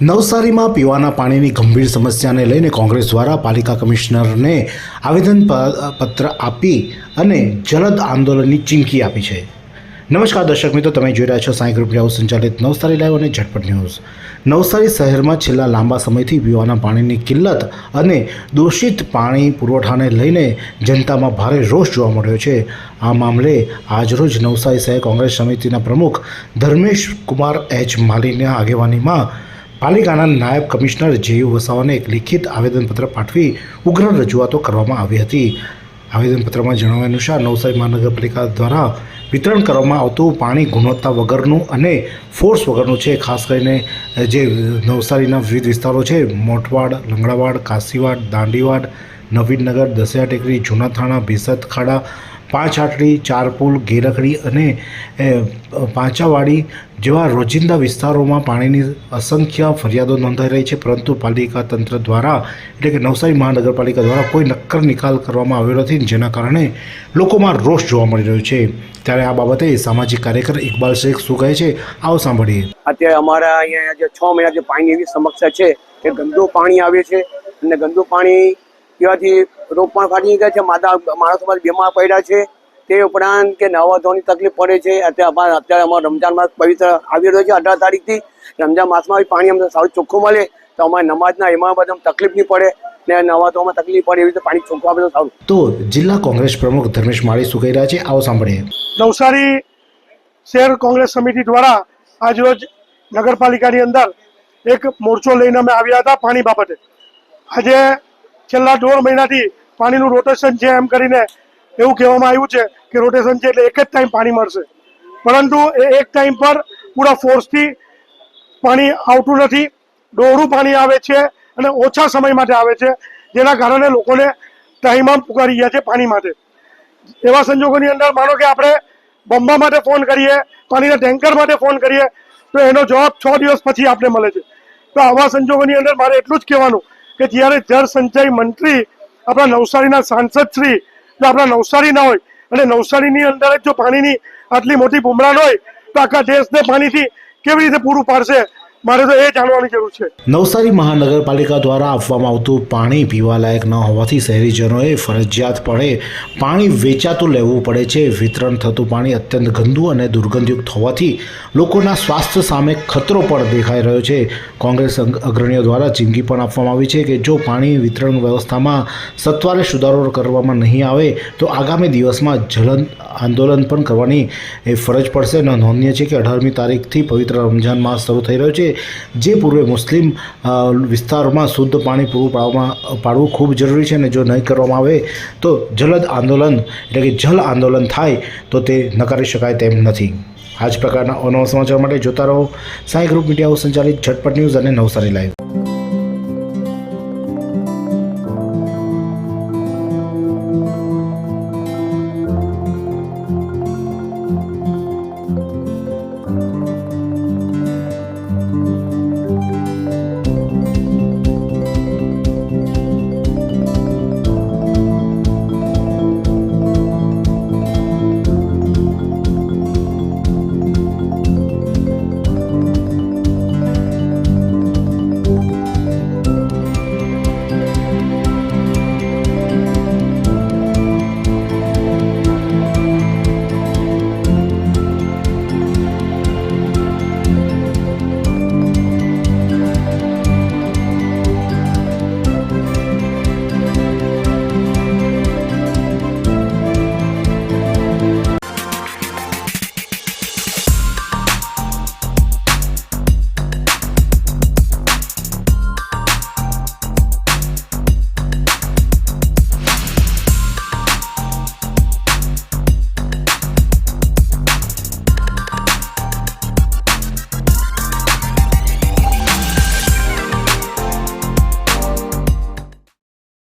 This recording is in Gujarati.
નવસારીમાં પીવાના પાણીની ગંભીર સમસ્યાને લઈને કોંગ્રેસ દ્વારા પાલિકા કમિશનરને આવેદનપત્ર આપી અને જલદ આંદોલનની ચીમકી આપી છે। નમસ્કાર દર્શક મિત્રો, તમે જોઈ રહ્યા છો સાંઈ ગ્રુપ ન્યૂઝ સંચાલિત નવસારી લાઈવ અને ઝટપટ ન્યૂઝ। નવસારી શહેરમાં છેલ્લા લાંબા સમયથી પીવાના પાણીની કિલ્લત અને દૂષિત પાણી પુરવઠાને લઈને જનતામાં ભારે રોષ જોવા મળ્યો છે। આ મામલે આજરોજ નવસારી શહેર કોંગ્રેસ સમિતિના પ્રમુખ ધર્મેશ કુમાર એચ માલીના આગેવાનીમાં પાલિકાના નાયબ કમિશનર જેયુ વસાવાને એક લિખિત આવેદનપત્ર પાઠવી ઉગ્ર રજૂઆતો કરવામાં આવી હતી। આવેદનપત્રમાં જણાવ્યા અનુસાર નવસારી મહાનગરપાલિકા દ્વારા વિતરણ કરવામાં આવતું પાણી ગુણવત્તા વગરનું અને ફોર્સ વગરનું છે। ખાસ કરીને જે નવસારીના વિવિધ વિસ્તારો છે, મોટવાડ, લંગડાવાડ, કાશીવાડ, દાંડીવાડ, નવીનનગર, દસિયા ટેકરી, જૂના થાણા, ભેસત ખાડા, પાંચ આટડી, ચારપુલ, ગેરખડી અને પાંચાવાડી જેવા રોજિંદા વિસ્તારોમાં પાણીની અસંખ્ય ફરિયાદો નોંધાઈ રહી છે, પરંતુ પાલિકા તંત્ર દ્વારા એટલે કે નવસારી મહાનગરપાલિકા દ્વારા કોઈ નક્કર નિકાલ કરવામાં આવ્યો નથી, જેના કારણે લોકોમાં રોષ જોવા મળી રહ્યો છે। ત્યારે આ બાબતે સામાજિક કાર્યકર ઇકબાલ શેખ શું કહે છે, આવો સાંભળીએ। અત્યારે અમારા અહીંયા જે 6 મહિના જે પાણીની એવી સમસ્યા છે કે ગંદુ પાણી આવે છે અને ગંદુ પાણી પીવાથી રોગ પણ ફાટી ગયા છે, માણસો બીમાર પડ્યા છે। તે ઉપરાંત કે નવા ધોવાની તકલીફ પડે છે। અત્યારે અમારો રમજાન માસ પવિત્ર આવી રહ્યો છે 18 તારીખથી। રમજાન માસમાં પાણી અમને સારું ચોખ્ખું મળે તો અમારે નમાજના એમાં બધા તકલીફ નહીં પડે ને નવા ધોવામાં તકલીફ પડે, એવી રીતે પાણી ચોખ્ખું આપે તો સારું। તો જિલ્લા કોંગ્રેસ પ્રમુખ ધર્મેશ માળી શું કહી રહ્યા છે, આવો સાંભળીએ। નવસારી શહેર કોંગ્રેસ સમિતિ દ્વારા આજરોજ નગરપાલિકાની અંદર એક મોરચો લઈને અમે આવ્યા હતા પાણી બાબતે। આજે છેલ્લા 1.5 મહિનાથી પાણીનું રોટેશન છે એમ કરીને એવું કહેવામાં આવ્યું છે કે રોટેશન છે એટલે એક જ ટાઈમ પાણી મળશે, પરંતુ એ એક ટાઈમ પર પૂરા ફોર્સથી પાણી આવતું નથી। ડોહરું પાણી આવે છે અને ઓછા સમય માટે આવે છે, જેના કારણે લોકોને ટાઈમ પુકારી ગયા છે પાણી માટે। એવા સંજોગોની અંદર માનો કે આપણે બંબા માટે ફોન કરીએ, પાણીના ટેન્કર માટે ફોન કરીએ તો એનો જવાબ 6 દિવસ પછી આપણે મળે છે। તો આવા સંજોગોની અંદર મારે એટલું જ કહેવાનું કે જ્યારે જળ સંચય મંત્રી આપણા નવસારીના સાંસદ શ્રી જો આપણા નવસારી ના હોય અને નવસારીની અંદર જ જો પાણીની આટલી મોટી બુમરાણ હોય તો આખા દેશને પાણીથી કેવી રીતે પૂરું પાડશે, મારે તો એ જાણવાની જરૂર છે। નવસારી મહાનગરપાલિકા દ્વારા આપવામાં આવતું પાણી પીવા લાયક ન હોવાથી શહેરીજનોએ ફરજિયાતપણે પાણી વેચાતું લેવું પડે છે। વિતરણ થતું પાણી અત્યંત ગંદુ અને દુર્ગંધયુક્ત હોવાથી લોકોના સ્વાસ્થ્ય સામે ખતરો પણ દેખાઈ રહ્યો છે। કોંગ્રેસ અગ્રણીઓ દ્વારા ચીમકી પણ આપવામાં આવી છે કે જો પાણી વિતરણ વ્યવસ્થામાં સત્વરે સુધારો કરવામાં નહીં આવે તો આગામી દિવસમાં જલદ આંદોલન પણ કરવાની ફરજ પડશે। નોંધનીય છે કે 18મી તારીખથી પવિત્ર રમજાન માસ શરૂ થઈ રહ્યો છે, જે પૂર્વે મુસ્લિમ વિસ્તારોમાં શુદ્ધ પાણી પૂરું પાડવું ખૂબ જરૂરી છે, અને જો નહીં કરવામાં આવે તો જલદ આંદોલન એટલે કે જલ આંદોલન થાય તો તે નકારી શકાય તેમ નથી। આ જ પ્રકારના અનવા સમાચાર માટે જોતા રહો સાંઈ ગ્રુપ મીડિયા હાઉસ સંચાલિત ઝટપટ ન્યૂઝ અને નવસારી લાઈવ।